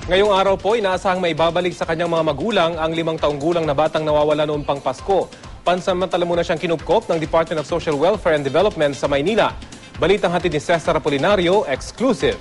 Ngayong araw po, inaasahang may babalik sa kanyang mga magulang ang 5 taong gulang na batang nawawala noong pang Pasko. Pansamantala muna siyang kinupkop ng Department of Social Welfare and Development sa Maynila. Balitang hatid ni Cesar Apolinario, exclusive.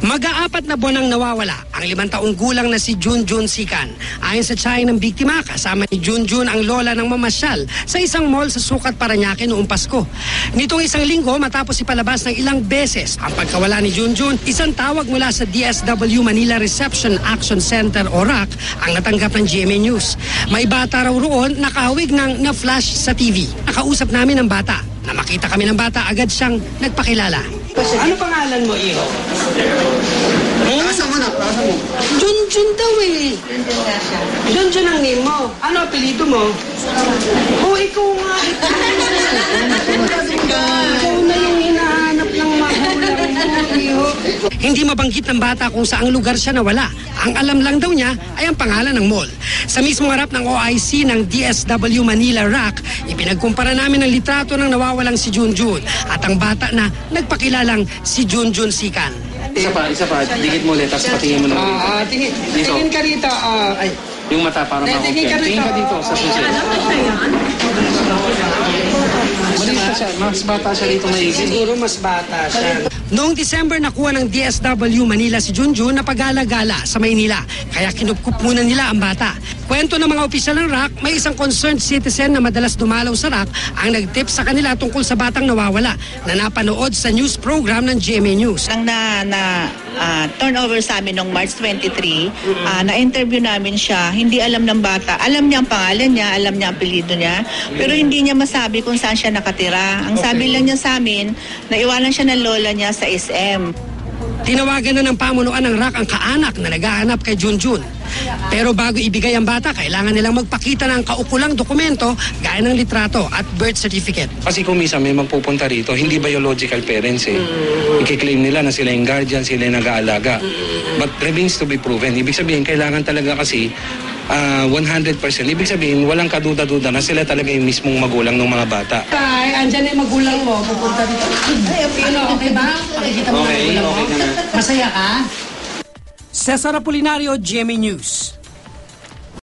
Mag-aapat na buwan ang nawawala ang 5 taong gulang na si Junjun Sikan. Ayon sa tiyahin ng biktima, kasama ni Junjun ang lola ng mamasyal sa isang mall sa Sucat, Parañaque noong Pasko. Nitong isang linggo matapos ipalabas ng ilang beses ang pagkawala ni Junjun, isang tawag mula sa DSW Manila Reception Action Center o RAC ang natanggap ng GMA News. May bata raw roon nakahawig ng na-flash sa TV. Nakausap namin ang bata. Na makita kami ng bata, agad siyang nagpakilala. Ano pangalan mo, Iho? Asa mo na? Asa mo? Junjun daw eh. Junjun nga siya. Junjun ang name mo. Ano apelido mo? Oh, ikaw nga. Ikaw na yung hinahanap ng magulang mo, Iho. Hindi mabanggit ng bata kung saang lugar siya nawala. Ang alam lang daw niya ay ang pangalan ng mall. Sa mismong harap ng OIC ng DSW Manila RAC, ipinagkumpara namin ang litrato ng nawawalang si Junjun at ang bata na nagpakilalang si Junjun Sikan. Isa pa. Dikit mo ulit, tapos patingin mo na. Tingin ka rito. Ay. Yung mata para ma-okay. Tingin ka dito sa susi. Mas bata siya dito may Siguro mas bata siya. Noong December nakuha ng DSW Manila si Junjun na pag-alagala sa Maynila. Kaya kinupkup muna nila ang bata. Kwento ng mga opisyal ng RAC, may isang concerned citizen na madalas dumalaw sa RAC ang nag-tip sa kanila tungkol sa batang nawawala na napanood sa news program ng GMA News. Ang turnover sa amin noong March 23, na-interview namin siya, hindi alam ng bata. Alam niya ang pangalan niya, alam niya ang apelyido niya, pero hindi niya masabi kung saan siya nakatira. Ang sabi lang niya sa amin, naiwanan siya ng lola niya sa SM. Tinawagan na ng pamunuan ng RAC ang kaanak na naghahanap kay Junjun. Pero bago ibigay ang bata, kailangan nilang magpakita ng kaukulang dokumento gaya ng litrato at birth certificate. Kasi kung minsan may magpupunta rito, hindi biological parents eh. I-claim nila na sila yung guardian, sila yung nag-aalaga. But remains to be proven. Ibig sabihin, kailangan talaga kasi 100%. Ibig sabihin, walang kaduda-duda na sila talaga yung mismong magulang ng mga bata. Tay, andyan na yung magulang mo. Pupunta dito. Okay ba? Pakikita mo na magulang mo. Masaya ka? Cesar Apolinario, GMA News.